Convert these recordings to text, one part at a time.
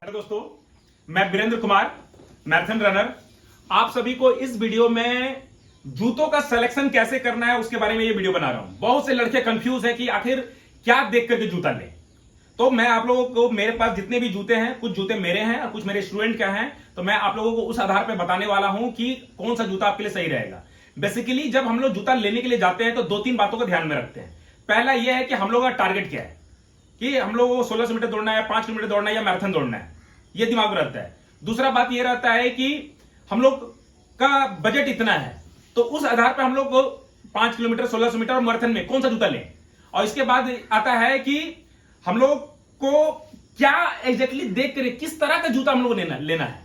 दोस्तों, मैं Virendra Kumar, marathon runner. आप सभी को इस वीडियो में जूतों का सिलेक्शन कैसे करना है उसके बारे में ये वीडियो बना रहा हूं। बहुत से लड़के कंफ्यूज हैं कि आखिर क्या देख करके जूता लें। तो मैं आप लोगों को, मेरे पास जितने भी जूते हैं, कुछ जूते मेरे हैं और कुछ मेरे स्टूडेंट के हैं, तो मैं आप लोगों को उस आधार पर बताने वाला हूं कि कौन सा जूता आपके लिए सही रहेगा। बेसिकली जब हम लोग जूता लेने के लिए जाते हैं तो दो तीन बातों को ध्यान में रखते हैं। पहला यह है कि हम लोगों का टारगेट क्या है, कि हम लोगों को 1600 मीटर दौड़ना है, 5 किलोमीटर दौड़ना है या मैराथन दौड़ना है, ये दिमाग में रहता है। दूसरा बात ये रहता है कि हम लोग का बजट इतना है, तो उस आधार पर हम लोग को 5 किलोमीटर, 1600 मीटर और मैराथन में कौन सा जूता लें। और इसके बाद आता है कि हम लोग को क्या एग्जैक्टली देख कर किस तरह का जूता हम लोग लेना है।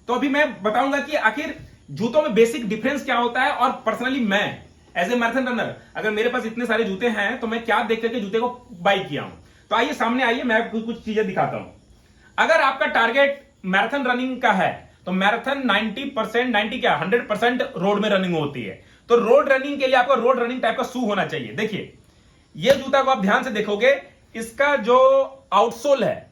तो अभी मैं बताऊंगा कि आखिर जूतों में बेसिक डिफरेंस क्या होता है, और पर्सनली मैं एज ए मैराथन रनर अगर मेरे पास इतने सारे जूते हैं तो मैं क्या देख करके जूते को बाई किया हूं। तो आइए सामने आइए, मैं कुछ चीजें दिखाता हूं। अगर आपका टारगेट मैराथन रनिंग का है तो मैराथन 100% रोड में रनिंग होती है। तो रोड रनिंग के लिए आपको रोड रनिंग टाइप का शू होना चाहिए। देखिए, यह जूता को आप ध्यान से देखोगे, इसका जो आउटसोल है,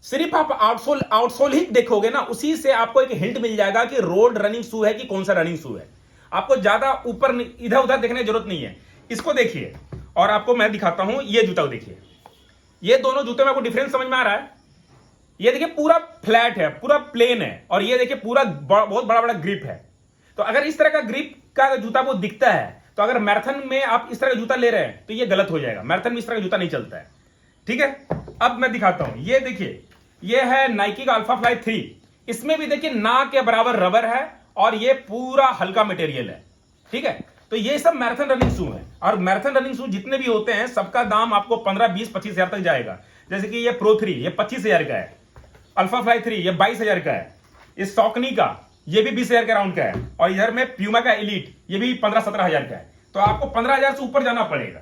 सिर्फ आप आउटसोल ही देखोगे ना, उसी से आपको एक हिंट मिल जाएगा कि रोड रनिंग शू है कि कौन सा रनिंग शू है। आपको ज्यादा ऊपर इधर उधर देखने की जरूरत नहीं है। इसको देखिए और आपको मैं दिखाता हूं। ये जूता को देखिए, ये दोनों जूते में आपको डिफरेंस समझ में आ रहा है। ये देखिए पूरा फ्लैट है, पूरा प्लेन है, और ये देखिए पूरा बहुत बड़ा बड़ा ग्रिप है। तो अगर इस तरह का ग्रिप का जूता आपको दिखता है तो अगर मैराथन में आप इस तरह का जूता ले रहे हैं तो ये गलत हो जाएगा। मैराथन में इस तरह का जूता नहीं चलता है, ठीक है। अब मैं दिखाता हूं। ये देखिए, ये है नाइकी का अल्फा फ्लाई 3। इसमें भी देखिए ना के बराबर रबर है और ये पूरा हल्का मटेरियल है, ठीक है। तो ये सब मैराथन रनिंग शू है, और मैराथन रनिंग शू जितने भी होते हैं सबका दाम आपको 15, 20, 25 हजार तक जाएगा। जैसे कि ये प्रो 3 ये 25,000 का है, अल्फा फ्लाई 3 ये 22,000 का है, इस सॉकनी का ये भी 20,000 के राउंड का है, और इधर में प्यूमा का एलीट ये भी 15-17 हजार का है। तो आपको 15,000 से ऊपर जाना पड़ेगा।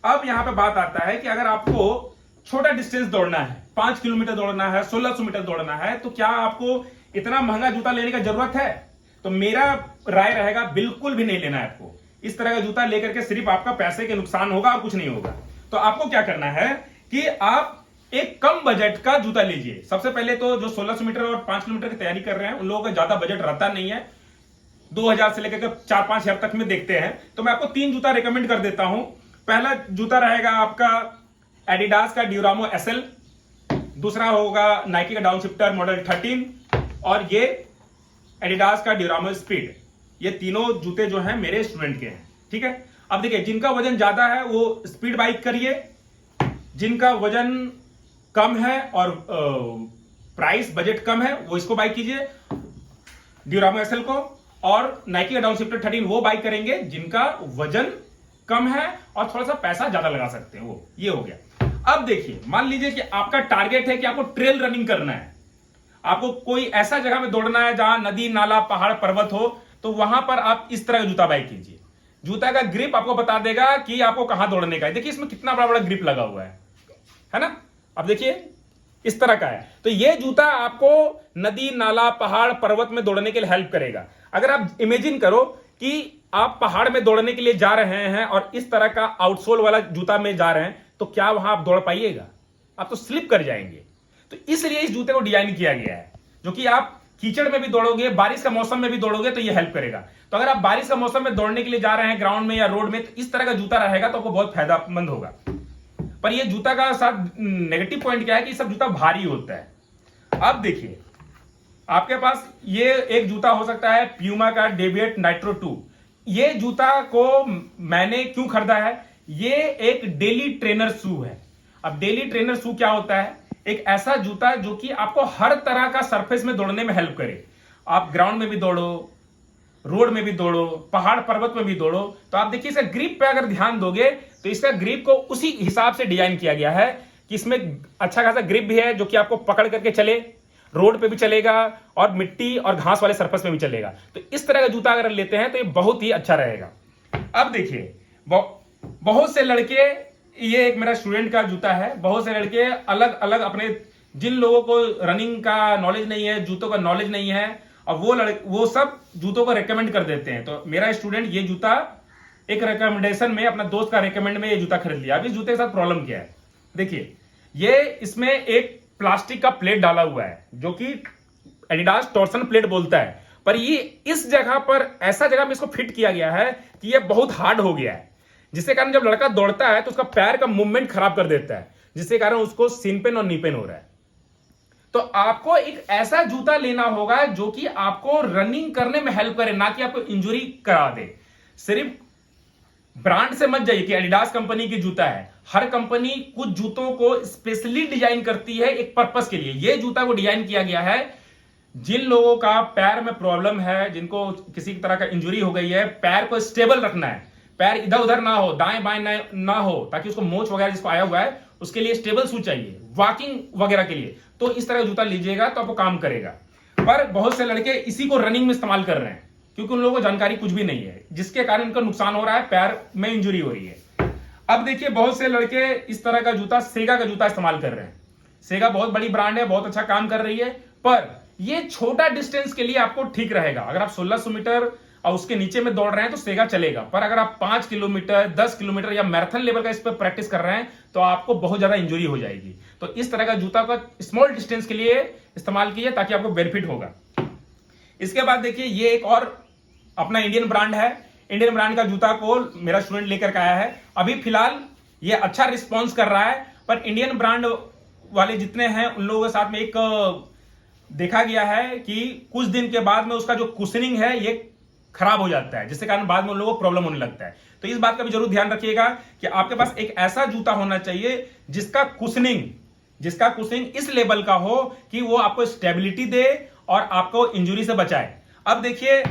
अब यहां पे बात आता है कि अगर आपको छोटा डिस्टेंस दौड़ना है, 5 किलोमीटर दौड़ना है, 1600 मीटर दौड़ना है, तो क्या आपको इतना महंगा जूता लेने की जरूरत है? तो मेरा राय रहेगा बिल्कुल भी नहीं लेना है आपको। इस तरह का जूता लेकर के सिर्फ आपका पैसे के नुकसान होगा और कुछ नहीं होगा। तो आपको क्या करना है कि आप एक कम बजट का जूता लीजिए। सबसे पहले तो जो 1600 मीटर और 5 किलोमीटर की तैयारी कर रहे हैं उन लोगों का ज्यादा बजट रहता नहीं है, 2000 से लेकर 4-5 हजार तक में देखते हैं। तो मैं आपको 3 जूता रिकमेंड कर देता हूं। पहला जूता रहेगा आपका एडिडास का ड्यूरामो एसएल, दूसरा होगा नाइकी का डाउनशिफ्टर मॉडल 13, और ये एडिडास का ड्यूरामो स्पीड। ये तीनों जूते जो हैं मेरे स्टूडेंट के हैं, ठीक है। अब देखिए, जिनका वजन ज्यादा है वो स्पीड बाइक करिए, जिनका वजन कम है और प्राइस बजट कम है वो इसको बाइक कीजिए, ड्यूरामो एसएल को। और नाइकी का डाउनशिफ्टर 13 वो बाइक करेंगे जिनका वजन कम है और थोड़ा सा पैसा ज्यादा लगा सकते हैं, वो ये हो गया। अब देखिए, मान लीजिए कि आपका टारगेट है कि आपको ट्रेल रनिंग करना है, आपको कोई ऐसा जगह में दौड़ना है जहां नदी नाला पहाड़ पर्वत हो, तो वहां पर आप इस तरह का जूता बाई कीजिए। जूता का ग्रिप आपको बता देगा कि आपको कहां दौड़ने का है। देखिए इसमें कितना बड़ा बड़ा ग्रिप लगा हुआ है ना। अब देखिए इस तरह का है। तो ये जूता आपको नदी नाला पहाड़ पर्वत में दौड़ने के लिए हेल्प करेगा। अगर आप इमेजिन करो कि आप पहाड़ में दौड़ने के लिए जा रहे हैं और इस तरह का आउटसोल वाला जूता में जा रहे हैं, तो क्या वहां आप दौड़ पाइएगा? आप तो स्लिप कर जाएंगे। तो इसलिए इस जूते को डिजाइन किया गया है, जो कि आप कीचड़ में भी दौड़ोगे, बारिश का मौसम में भी दौड़ोगे तो ये हेल्प करेगा। तो अगर आप बारिश का मौसम में दौड़ने के लिए जा रहे हैं ग्राउंड में या रोड में, तो इस तरह का जूता रहेगा तो आपको बहुत फायदेमंद होगा। पर ये जूता का साथ नेगेटिव पॉइंट क्या है कि सब जूता भारी होता है। अब देखिए, आपके पास ये एक जूता हो सकता है प्यूमा का डेविएट नाइट्रो 2। ये जूता को मैंने क्यों खरीदा है? ये एक डेली ट्रेनर शू है। अब डेली ट्रेनर शू क्या होता है? एक ऐसा जूता जो कि आपको हर तरह का सरफेस में दौड़ने में हेल्प करे। आप ग्राउंड में भी दौड़ो, रोड में भी दौड़ो, पहाड़ पर्वत में भी दौड़ो। तो आप देखिए इसका ग्रिप पे अगर ध्यान दोगे तो इसका ग्रिप को उसी हिसाब से डिजाइन किया गया है कि इसमें अच्छा खासा ग्रिप भी है, जो कि आपको पकड़ करके चले, रोड पे भी चलेगा और मिट्टी और घास वाले सरफेस में भी चलेगा। तो इस तरह का जूता अगर लेते हैं तो ये बहुत ही अच्छा रहेगा। अब देखिए, बहुत से लड़के, ये एक मेरा स्टूडेंट का जूता है, बहुत से लड़के अलग अलग अपने, जिन लोगों को रनिंग का नॉलेज नहीं है, जूतों का नॉलेज नहीं है, और वो सब जूतों को रेकमेंड कर देते हैं। तो मेरा स्टूडेंट ये जूता एक रिकमेंडेशन में, अपना दोस्त का रेकमेंड में ये जूता खरीद लिया। अब इस जूते के साथ प्रॉब्लम क्या है? देखिए, ये इसमें एक प्लास्टिक का प्लेट डाला हुआ है जो कि एडिडास टॉर्सन प्लेट बोलता है, पर ये इस जगह पर ऐसा जगह में इसको फिट किया गया है कि ये बहुत हार्ड हो गया है, जिसके कारण जब लड़का दौड़ता है तो उसका पैर का मूवमेंट खराब कर देता है, जिसके कारण उसको सिन पेन और नी पेन हो रहा है। तो आपको एक ऐसा जूता लेना होगा जो कि आपको रनिंग करने में हेल्प करे, ना कि आपको इंजरी करा दे। सिर्फ ब्रांड से मत जाइए कि एडिडास कंपनी की जूता है। हर कंपनी कुछ जूतों को स्पेशली डिजाइन करती है एक पर्पस के लिए। यह जूता को डिजाइन किया गया है जिन लोगों का पैर में प्रॉब्लम है, जिनको किसी तरह का इंजरी हो गई है, पैर को स्टेबल रखना है, पैर इधर उधर ना हो, दाएं बाएं ना हो, ताकि उसको मोच वगैरह जिसको आया हुआ है उसके लिए स्टेबल शू चाहिए, वॉकिंग वगैरह के लिए, तो इस तरह का जूता लीजिएगा तो आपको काम करेगा। पर बहुत से लड़के इसी को रनिंग में इस्तेमाल कर रहे हैं क्योंकि उन लोगों को जानकारी कुछ भी नहीं है, जिसके कारण उनका नुकसान हो रहा है, पैर में इंजरी हो रही है। अब देखिए बहुत से लड़के इस तरह का जूता, सेगा का जूता इस्तेमाल कर रहे हैं। सेगा बहुत बड़ी ब्रांड है, बहुत अच्छा काम कर रही है, पर यह छोटा डिस्टेंस के लिए आपको ठीक रहेगा। अगर आप 1600 मीटर और उसके नीचे में दौड़ रहे हैं तो सेगा चलेगा, पर अगर आप 5 किलोमीटर 10 किलोमीटर या मैराथन लेवल का इस पर प्रैक्टिस कर रहे हैं तो आपको बहुत ज्यादा इंजरी हो जाएगी। तो इस तरह का जूता का स्मॉल डिस्टेंस के लिए इस्तेमाल कीजिए ताकि आपको बेनिफिट होगा। इसके बाद देखिए ये एक और अपना इंडियन ब्रांड है। इंडियन ब्रांड का जूता को मेरा स्टूडेंट लेकर के आया है। अभी फिलहाल ये अच्छा रिस्पॉन्स कर रहा है, पर इंडियन ब्रांड वाले जितने हैं उन लोगों के साथ में एक देखा गया है कि कुछ दिन के बाद में उसका जो कुशनिंग है ये खराब हो जाता है, जिसके कारण बाद में उन लोगों को प्रॉब्लम होने लगता है। तो इस बात का भी जरूर ध्यान रखिएगा कि आपके पास एक ऐसा जूता होना चाहिए जिसका कुशनिंग इस लेवल का हो कि वो आपको स्टेबिलिटी दे और आपको इंजरी से बचाए। अब देखिए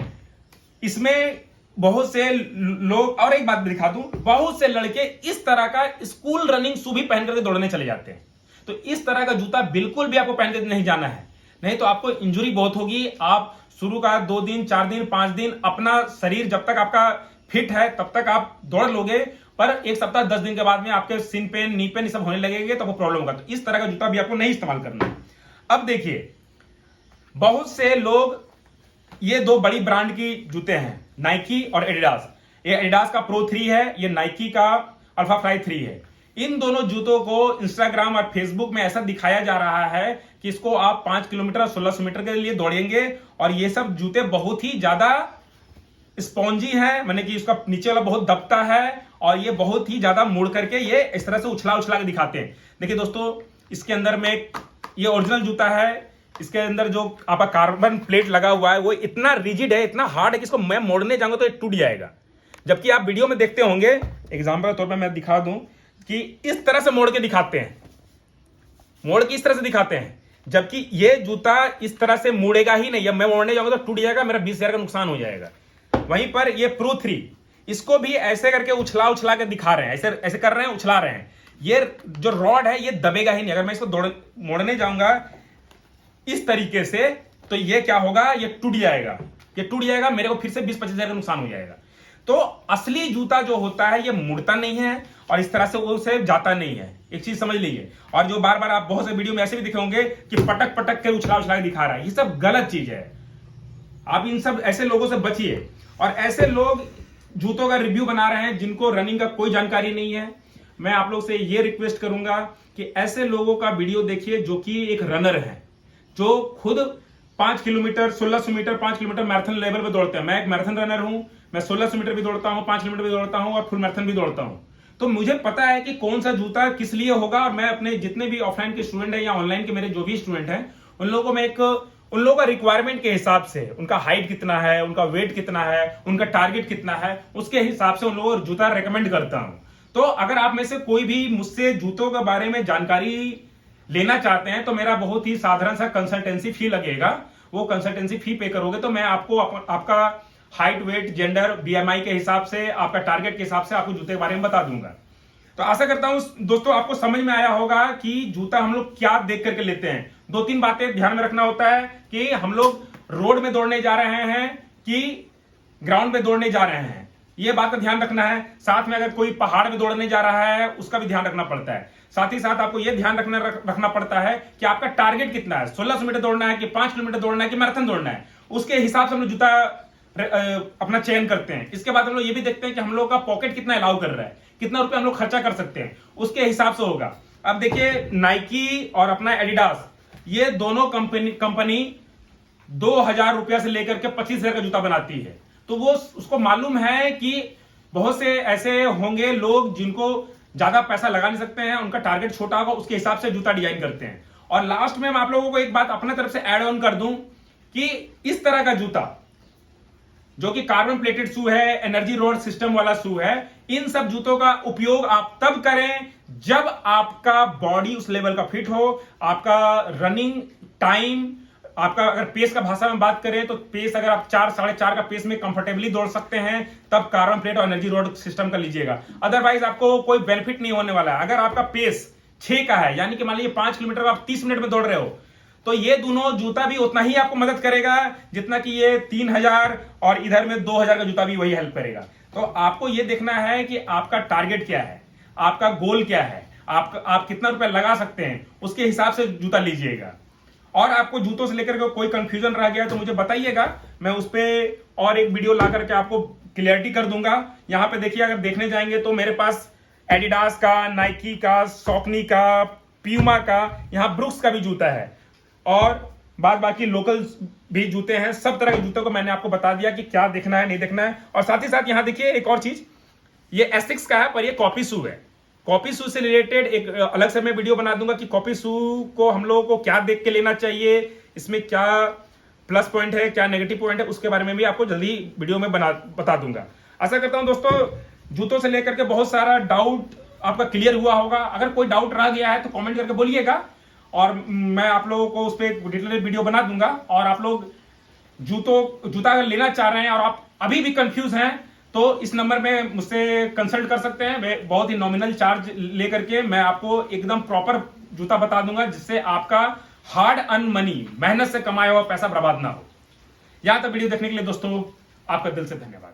इसमें बहुत से लोग, और एक बात भी दिखा दूं, बहुत से लड़के इस तरह का स्कूल रनिंग शू भी पहन करके दौड़ने चले जाते हैं। तो इस तरह का जूता बिल्कुल भी आपको पहन के नहीं जाना है, नहीं तो आपको इंजरी बहुत होगी। आप शुरू का 2 दिन 4 दिन 5 दिन अपना शरीर जब तक आपका फिट है तब तक आप दौड़ लोगे, पर 1 सप्ताह 10 दिन के बाद में आपके सिन पेन नी पेन सब होने लगेंगे तो आपको प्रॉब्लम होगा। तो इस तरह का जूता भी आपको नहीं इस्तेमाल करना है। अब देखिए बहुत से लोग, ये 2 बड़ी ब्रांड की जूते हैं, नाइकी और एडिडास। ये एडिडास का प्रो 3 है, ये नाइकी का अल्फा फ्लाई 3 है। इन दोनों जूतों को इंस्टाग्राम और फेसबुक में ऐसा दिखाया जा रहा है कि इसको आप 5 किलोमीटर और 1600 मीटर के लिए दौड़ेंगे, और ये सब जूते बहुत ही ज्यादा स्पॉन्जी हैं, माने कि इसका नीचे वाला बहुत दबता है और ये बहुत ही ज्यादा मुड़ करके ये इस तरह से उछला उछला के दिखाते हैं। देखिए दोस्तों, इसके अंदर में ये ओरिजिनल जूता है, इसके अंदर जो आपका कार्बन प्लेट लगा हुआ है वो इतना रिजिड है, इतना हार्ड है कि इसको मैं मोड़ने जाऊंगा तो ये टूट जाएगा। जबकि आप वीडियो में देखते होंगे, एग्जांपल के तौर पे मैं दिखा दूं कि इस तरह से मोड़ के दिखाते हैं, मोड़ के इस तरह से दिखाते हैं, जबकि ये जूता इस तरह से मुड़ेगा ही नहीं। जब मैं मोड़ने जाऊंगा तो टूट जाएगा, मेरा 20,000 का नुकसान हो जाएगा। वहीं पर ये प्रो 3 इसको भी ऐसे करके उछला उछला के दिखा रहे हैं, ऐसे ऐसे कर रहे हैं, उछला रहे हैं। ये जो रॉड है ये दबेगा ही नहीं। अगर मैं इसको मोड़ने जाऊंगा इस तरीके से तो ये क्या होगा, ये टूट जाएगा, ये टूट जाएगा, मेरे को फिर से 20-25,000 का नुकसान हो जाएगा। तो असली जूता जो होता है ये मुड़ता नहीं है और इस तरह से उसे जाता नहीं है, एक चीज समझ लीजिए। और जो बार बार आप बहुत से वीडियो में ऐसे भी दिखे होंगे कि पटक पटक के उछला उछला के दिखा रहा है, ये सब गलत चीज है। आप इन सब ऐसे लोगों से बचिए। और ऐसे लोग जूतों का रिव्यू बना रहे हैं जिनको रनिंग का कोई जानकारी नहीं है। मैं आप लोग से ये रिक्वेस्ट करूंगा कि ऐसे लोगों का वीडियो देखिए जो कि एक रनर है, जो खुद 5 kilometre 1600 metre 5 kilometre marathon level पे दौड़ते हैं। मैं एक मैराथन रनर हूं, मैं 1600 मीटर भी दौड़ता हूं, 5 किलोमीटर भी दौड़ता हूं और फुल मैराथन भी दौड़ता हूं। तो मुझे पता है कि कौन सा जूता किस लिए होगा। और मैं अपने जितने भी ऑफलाइन के स्टूडेंट हैं या ऑनलाइन के मेरे जो भी स्टूडेंट हैं उन लोगों में उन लोगों का रिक्वायरमेंट के हिसाब से, उनका हाइट कितना है, उनका वेट कितना है, उनका टारगेट कितना है, उसके हिसाब से उन लोगों को जूता रेकमेंड करता हूं। तो अगर आप में से कोई भी मुझसे जूतों के बारे में जानकारी लेना चाहते हैं तो मेरा बहुत ही साधारण सा कंसल्टेंसी फी लगेगा। वो कंसल्टेंसी फी पे करोगे तो मैं आपको आपका हाइट वेट जेंडर बीएमआई के हिसाब से, आपका टारगेट के हिसाब से आपको जूते के बारे में बता दूंगा। तो आशा करता हूं दोस्तों आपको समझ में आया होगा कि जूता हम लोग क्या देख करके लेते हैं। 2-3 बातें ध्यान में रखना होता है कि हम लोग रोड में दौड़ने जा रहे हैं कि ग्राउंड में दौड़ने जा रहे हैं, यह बात का ध्यान रखना है। साथ में अगर कोई पहाड़ में दौड़ने जा रहा है उसका भी ध्यान रखना पड़ता है। साथ ही साथ आपको यह ध्यान रखना पड़ता है कि आपका टारगेट कितना है, 1600 मीटर दौड़ना है कि 5 किलोमीटर दौड़ना है कि मैराथन दौड़ना है, उसके हिसाब से हम लोग जूता अपना चयन करते हैं। इसके बाद हम लोग ये भी देखते हैं कि हम लोग का पॉकेट कितना अलाउ कर रहा है, कितना रुपए हम लोग खर्चा कर सकते हैं, उसके हिसाब से होगा। अब देखिए नाइकी और अपना एडिडास, ये दोनों कंपनी 2,000 रुपया से लेकर के 25,000 का जूता बनाती है। तो वो उसको मालूम है कि बहुत से ऐसे होंगे लोग जिनको ज्यादा पैसा लगा नहीं सकते हैं, उनका टारगेट छोटा होगा, उसके हिसाब से जूता डिजाइन करते हैं। और लास्ट में मैं आप लोगों को एक बात अपने तरफ से ऐड ऑन कर दूं कि इस तरह का जूता जो कि कार्बन प्लेटेड शू है, एनर्जी रोड सिस्टम वाला शू है, इन सब जूतों का उपयोग आप तब करें जब आपका बॉडी उस लेवल का फिट हो, आपका रनिंग टाइम, आपका अगर पेस का भाषा में बात करें तो पेस अगर आप 4 साढ़े 4 का पेस में कंफर्टेबली दौड़ सकते हैं तब कार्बन प्लेट और एनर्जी रोड सिस्टम का लीजिएगा। अदरवाइज आपको कोई बेनिफिट नहीं होने वाला है। अगर आपका पेस 6 का है, यानी कि मान लीजिए 5 किलोमीटर आप 30 मिनट में दौड़ रहे हो, तो ये दोनों जूता भी उतना ही आपको मदद करेगा जितना कि ये 3,000 और इधर में 2,000 का जूता भी वही हेल्प करेगा। तो आपको ये देखना है कि आपका टारगेट क्या है, आपका गोल क्या है, आप कितना रुपया लगा सकते हैं, उसके हिसाब से जूता लीजिएगा। और आपको जूतों से लेकर के कोई कंफ्यूजन रह गया तो मुझे बताइएगा, मैं उस पर और एक वीडियो ला करके आपको क्लियरिटी कर दूंगा। यहां पे देखिए, अगर देखने जाएंगे तो मेरे पास एडिडास का, नाइकी का, सॉकनी का, प्यूमा का, यहां ब्रुक्स का भी जूता है और बाद बाकी लोकल भी जूते हैं। सब तरह के जूतों को मैंने आपको बता दिया कि क्या देखना है नहीं देखना है। और साथ ही साथ यहां देखिए एक और चीज, ये एसिक्स का है पर ये कॉपी शू है। कॉपी शू से रिलेटेड एक अलग से मैं वीडियो बना दूंगा कि कॉपी शू को हम लोगों को क्या देख के लेना चाहिए, इसमें क्या प्लस पॉइंट है, क्या नेगेटिव पॉइंट है, उसके बारे में भी आपको जल्दी वीडियो में बता दूंगा। आशा करता हूं दोस्तों जूतों से लेकर के बहुत सारा डाउट आपका क्लियर हुआ होगा। अगर कोई डाउट रह गया है तो कमेंट करके बोलिएगा और मैं आप लोगों को उस पर डिटेल वीडियो बना दूंगा। और आप लोग जूता अगर लेना चाह रहे हैं और आप अभी भी कंफ्यूज हैं तो इस नंबर में मुझसे कंसल्ट कर सकते हैं। बहुत ही नॉमिनल चार्ज लेकर के मैं आपको एकदम प्रॉपर जूता बता दूंगा जिससे आपका हार्ड अर्न मनी, मेहनत से कमाया हुआ पैसा बर्बाद ना हो। यहां तक वीडियो देखने के लिए दोस्तों आपका दिल से धन्यवाद।